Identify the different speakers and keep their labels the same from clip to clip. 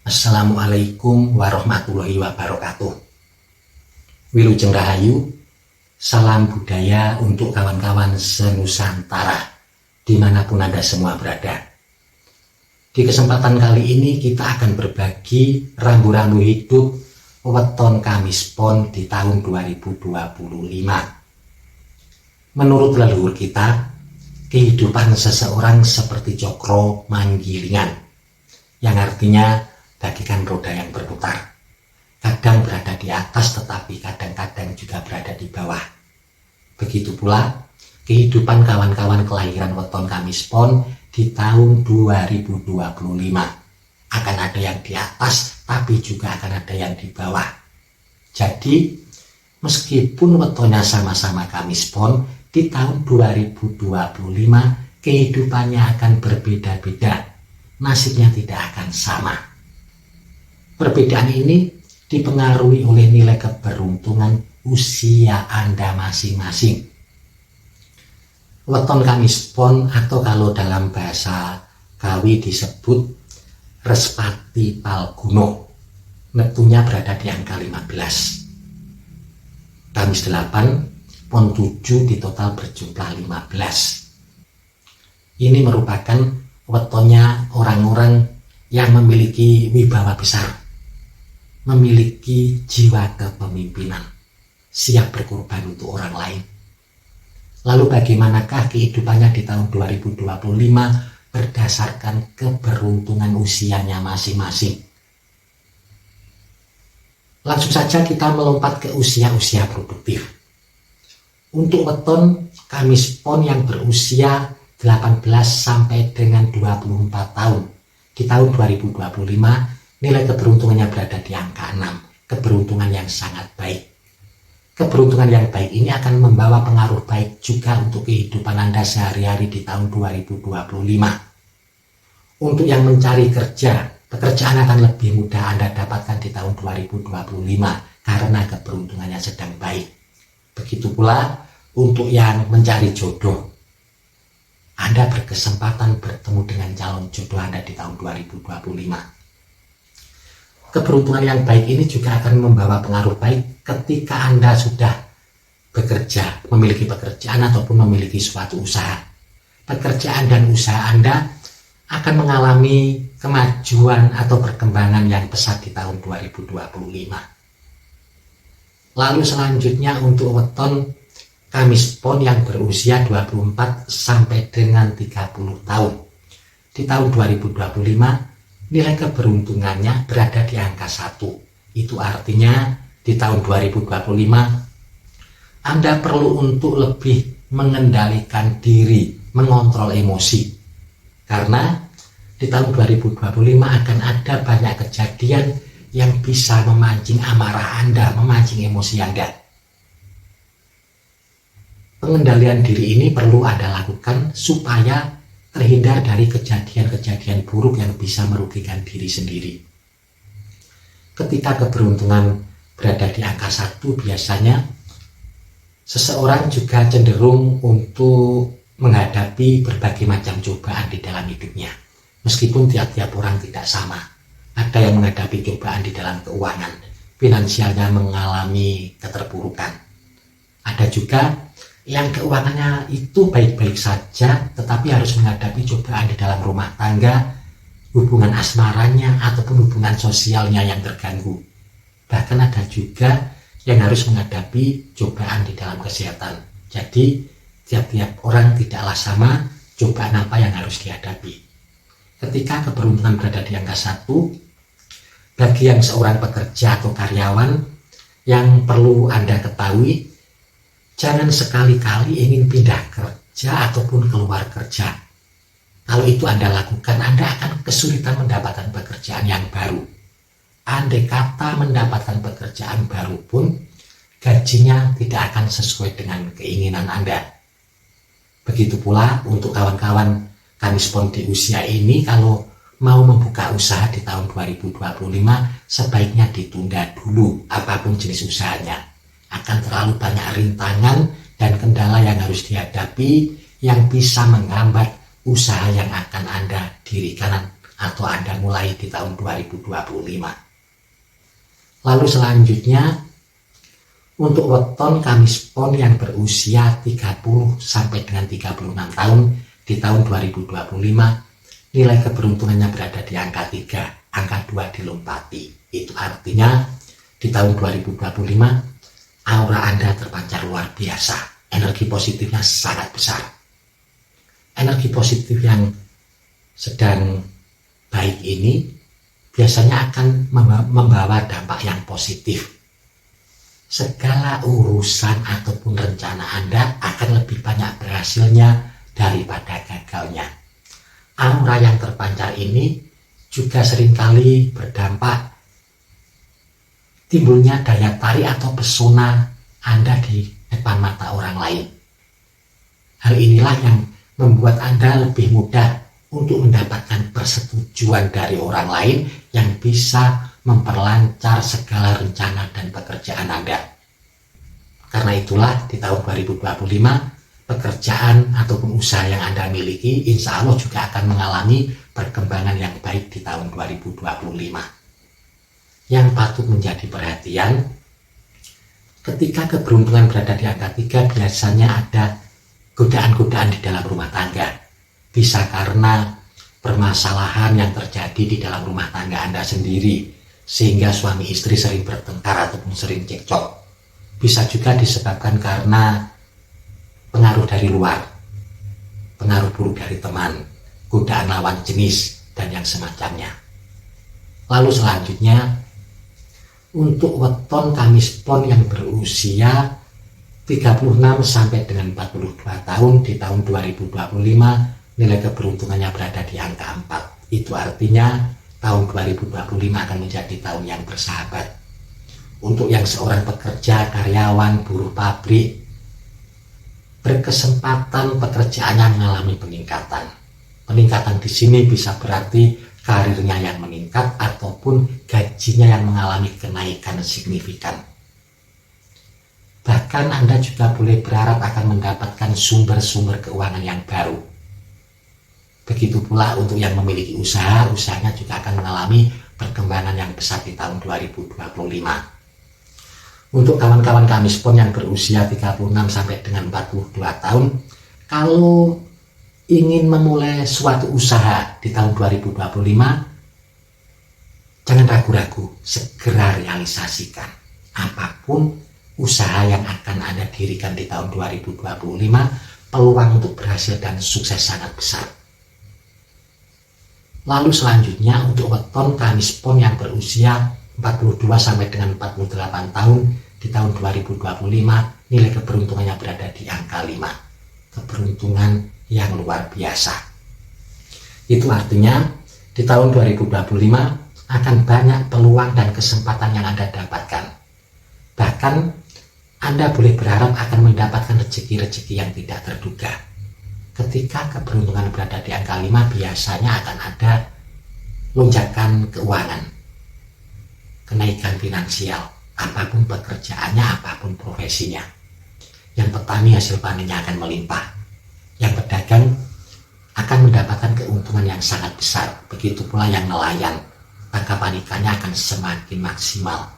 Speaker 1: Assalamualaikum warahmatullahi wabarakatuh. Wilujeng Rahayu, salam budaya untuk kawan-kawan senusantara dimanapun Anda semua berada. Di kesempatan kali ini kita akan berbagi rambu-rambu hidup weton Kamis Pon di tahun 2025. Menurut leluhur kita, kehidupan seseorang seperti cokro manggilingan, yang artinya bagikan roda yang berputar. Kadang berada di atas tetapi kadang-kadang juga berada di bawah. Begitu pula kehidupan kawan-kawan kelahiran weton Kamis Pon di tahun 2025. Akan ada yang di atas tapi juga akan ada yang di bawah. Jadi meskipun wetonnya sama-sama Kamis Pon, di tahun 2025 kehidupannya akan berbeda-beda. Nasibnya tidak akan sama. Perbedaan ini dipengaruhi oleh nilai keberuntungan usia Anda masing-masing. Weton Kamis Pon atau kalau dalam bahasa Kawi disebut Respati Palguno, neptunya berada di angka 15. Kamis 8, Pon 7 di total berjumlah 15. Ini merupakan wetonnya orang-orang yang memiliki wibawa besar, memiliki jiwa kepemimpinan, siap berkorban untuk orang lain. Lalu bagaimanakah kehidupannya di tahun 2025 berdasarkan keberuntungan usianya masing-masing? Langsung saja kita melompat ke usia-usia produktif. Untuk weton Kamis Pon yang berusia 18 sampai dengan 24 tahun di tahun 2025, nilai keberuntungannya berada di angka 6, keberuntungan yang sangat baik. Keberuntungan yang baik ini akan membawa pengaruh baik juga untuk kehidupan Anda sehari-hari di tahun 2025. Untuk yang mencari kerja, pekerjaan akan lebih mudah Anda dapatkan di tahun 2025 karena keberuntungannya sedang baik. Begitu pula untuk yang mencari jodoh, Anda berkesempatan bertemu dengan calon jodoh Anda di tahun 2025. Keberuntungan yang baik ini juga akan membawa pengaruh baik ketika Anda sudah bekerja, memiliki pekerjaan ataupun memiliki suatu usaha. Pekerjaan dan usaha Anda akan mengalami kemajuan atau perkembangan yang pesat di tahun 2025. Lalu selanjutnya untuk weton Kamis Pon yang berusia 24 sampai dengan 30 tahun. Di tahun 2025 nilai keberuntungannya berada di angka 1. Itu artinya di tahun 2025 Anda perlu untuk lebih mengendalikan diri, mengontrol emosi. Karena di tahun 2025 akan ada banyak kejadian yang bisa memancing amarah Anda, memancing emosi Anda. Pengendalian diri ini perlu Anda lakukan supaya terhindar dari kejadian-kejadian buruk yang bisa merugikan diri sendiri. Ketika keberuntungan berada di angka 1, biasanya seseorang juga cenderung untuk menghadapi berbagai macam cobaan di dalam hidupnya. Meskipun tiap-tiap orang tidak sama. Ada yang menghadapi cobaan di dalam keuangan, finansialnya mengalami keterpurukan. Ada juga yang keuangannya itu baik-baik saja tetapi harus menghadapi cobaan di dalam rumah tangga, hubungan asmaranya ataupun hubungan sosialnya yang terganggu. Bahkan ada juga yang harus menghadapi cobaan di dalam kesehatan. Jadi tiap-tiap orang tidaklah sama cobaan apa yang harus dihadapi. Ketika keberuntungan berada di angka 1, bagi yang seorang pekerja atau karyawan yang perlu Anda ketahui, jangan sekali-kali ingin pindah kerja ataupun keluar kerja. Kalau itu Anda lakukan, Anda akan kesulitan mendapatkan pekerjaan yang baru. Andai kata mendapatkan pekerjaan baru pun, gajinya tidak akan sesuai dengan keinginan Anda. Begitu pula untuk kawan-kawan Kamis Pon di usia ini, kalau mau membuka usaha di tahun 2025, sebaiknya ditunda dulu apapun jenis usahanya. Akan terlalu banyak rintangan dan kendala yang harus dihadapi yang bisa menghambat usaha yang akan Anda dirikan atau Anda mulai di tahun 2025. Lalu selanjutnya untuk weton Kamis Pon yang berusia 30 sampai dengan 36 tahun di tahun 2025, nilai keberuntungannya berada di angka 3, angka 2 dilompati. Itu artinya di tahun 2025 aura Anda terpancar luar biasa, energi positifnya sangat besar. Energi positif yang sedang baik ini biasanya akan membawa dampak yang positif. Segala urusan ataupun rencana Anda akan lebih banyak berhasilnya daripada gagalnya. Aura yang terpancar ini juga seringkali berdampak timbulnya daya tarik atau pesona Anda di depan mata orang lain. Hal inilah yang membuat Anda lebih mudah untuk mendapatkan persetujuan dari orang lain yang bisa memperlancar segala rencana dan pekerjaan Anda. Karena itulah di tahun 2025 pekerjaan ataupun usaha yang Anda miliki insya Allah juga akan mengalami perkembangan yang baik di tahun 2025. Yang patut menjadi perhatian, ketika keberuntungan berada di angka 3 biasanya ada godaan-godaan di dalam rumah tangga. Bisa karena permasalahan yang terjadi di dalam rumah tangga Anda sendiri, sehingga suami istri sering bertengkar ataupun sering cekcok. Bisa juga disebabkan karena pengaruh dari luar, pengaruh buruk dari teman, godaan lawan jenis, dan yang semacamnya. Lalu selanjutnya, untuk weton Kamis Pon yang berusia 36 sampai dengan 42 tahun di tahun 2025, nilai keberuntungannya berada di angka 4. Itu artinya tahun 2025 akan menjadi tahun yang bersahabat. Untuk yang seorang pekerja, karyawan, buruh pabrik, berkesempatan pekerjaannya mengalami peningkatan. Peningkatan di sini bisa berarti karirnya yang meningkat ataupun gajinya yang mengalami kenaikan signifikan. Bahkan Anda juga boleh berharap akan mendapatkan sumber-sumber keuangan yang baru. Begitu pula untuk yang memiliki usaha, usahanya juga akan mengalami perkembangan yang besar di tahun 2025. Untuk kawan-kawan Kamis Pon yang berusia 36 sampai dengan 42 tahun, kalau ingin memulai suatu usaha di tahun 2025, jangan ragu-ragu, segera realisasikan. Apapun usaha yang akan Anda dirikan di tahun 2025, peluang untuk berhasil dan sukses sangat besar. Lalu selanjutnya untuk weton Kamis Pon yang berusia 42 sampai dengan 48 tahun di tahun 2025, nilai keberuntungannya berada di angka 5. Keberuntungan yang luar biasa. Itu artinya di tahun 2025 akan banyak peluang dan kesempatan yang Anda dapatkan. Bahkan Anda boleh berharap akan mendapatkan rezeki-rezeki yang tidak terduga. Ketika keberuntungan berada di angka 5, biasanya akan ada lonjakan keuangan, kenaikan finansial, apapun pekerjaannya, apapun profesinya. Yang petani hasil panennya akan melimpah. Yang pedagang akan mendapatkan keuntungan yang sangat besar. Begitu pula yang nelayan, tangkapan ikannya akan semakin maksimal.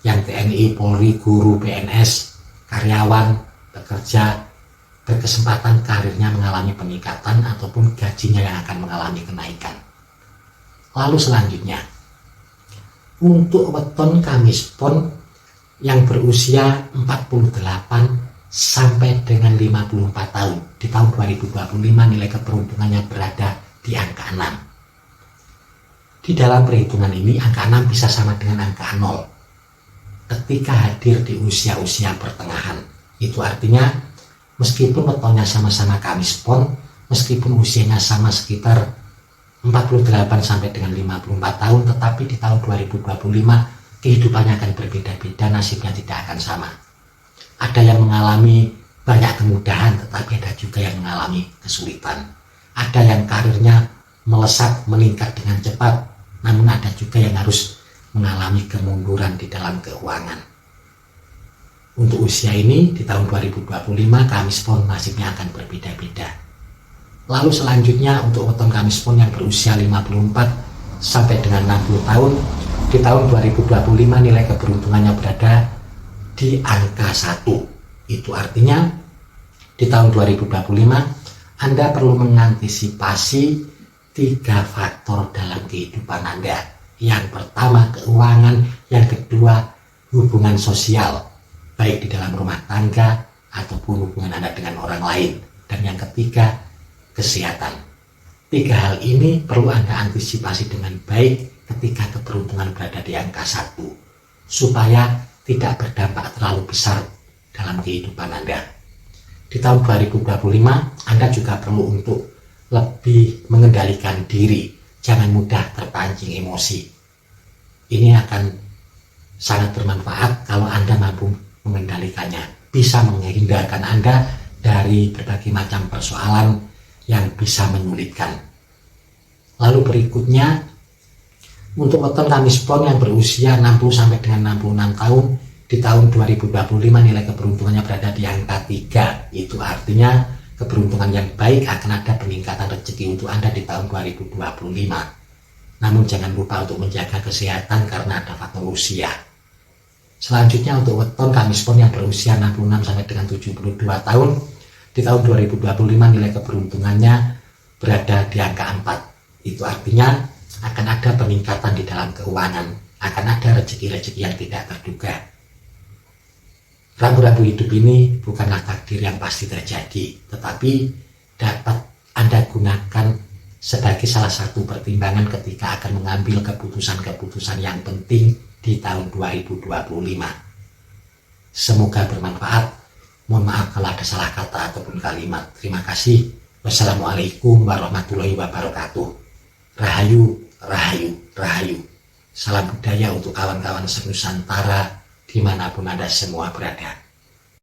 Speaker 1: Yang TNI, Polri, guru, PNS, karyawan, pekerja, berkesempatan karirnya mengalami peningkatan ataupun gajinya yang akan mengalami kenaikan. Lalu selanjutnya, untuk weton Kamis Pon yang berusia 48 sampai dengan 54 tahun di tahun 2025, nilai keberuntungannya berada di angka 6. Di dalam perhitungan ini angka 6 bisa sama dengan angka 0 ketika hadir di usia-usia pertengahan. Itu artinya meskipun wetonnya sama-sama Kamis Pon, meskipun usianya sama sekitar 48 sampai dengan 54 tahun, tetapi di tahun 2025 kehidupannya akan berbeda-beda, nasibnya tidak akan sama. Ada yang mengalami banyak kemudahan, tetapi ada juga yang mengalami kesulitan. Ada yang karirnya melesat, meningkat dengan cepat, namun ada juga yang harus mengalami kemunduran di dalam keuangan. Untuk usia ini di tahun 2025 Kamis Pon nasibnya akan berbeda-beda. Lalu selanjutnya untuk weton Kamis Pon yang berusia 54 sampai dengan 60 tahun, di tahun 2025 nilai keberuntungannya berada di angka 1. Itu artinya di tahun 2025 Anda perlu mengantisipasi 3 faktor dalam kehidupan Anda. Yang pertama keuangan, yang kedua hubungan sosial, baik di dalam rumah tangga ataupun hubungan Anda dengan orang lain, dan yang ketiga kesehatan. 3 hal ini perlu Anda antisipasi dengan baik ketika keberuntungan berada di angka 1, supaya tidak berdampak terlalu besar dalam kehidupan Anda. Di tahun 2025 Anda juga perlu untuk lebih mengendalikan diri, jangan mudah terpancing emosi. Ini akan sangat bermanfaat kalau Anda mampu mengendalikannya, bisa menghindarkan Anda dari berbagai macam persoalan yang bisa menyulitkan. Lalu berikutnya untuk weton Kamis Pon yang berusia 60 sampai dengan 66 tahun, di tahun 2025 nilai keberuntungannya berada di angka 3. Itu artinya keberuntungan yang baik akan ada peningkatan rezeki untuk Anda di tahun 2025. Namun jangan lupa untuk menjaga kesehatan karena ada faktor usia. Selanjutnya untuk weton Kamis Pon yang berusia 66 sampai dengan 72 tahun, di tahun 2025 nilai keberuntungannya berada di angka 4. Itu artinya akan ada peningkatan di dalam keuangan, akan ada rezeki-rezeki yang tidak terduga. Rambu-rambu hidup ini bukanlah takdir yang pasti terjadi, tetapi dapat Anda gunakan sebagai salah satu pertimbangan ketika akan mengambil keputusan-keputusan yang penting di tahun 2025. Semoga bermanfaat. Mohon maaf kalau ada salah kata ataupun kalimat. Terima kasih. Wassalamualaikum warahmatullahi wabarakatuh. Rahayu, rahayu, rahayu. Salam budaya untuk kawan-kawan senusantara dimanapun Anda semua berada.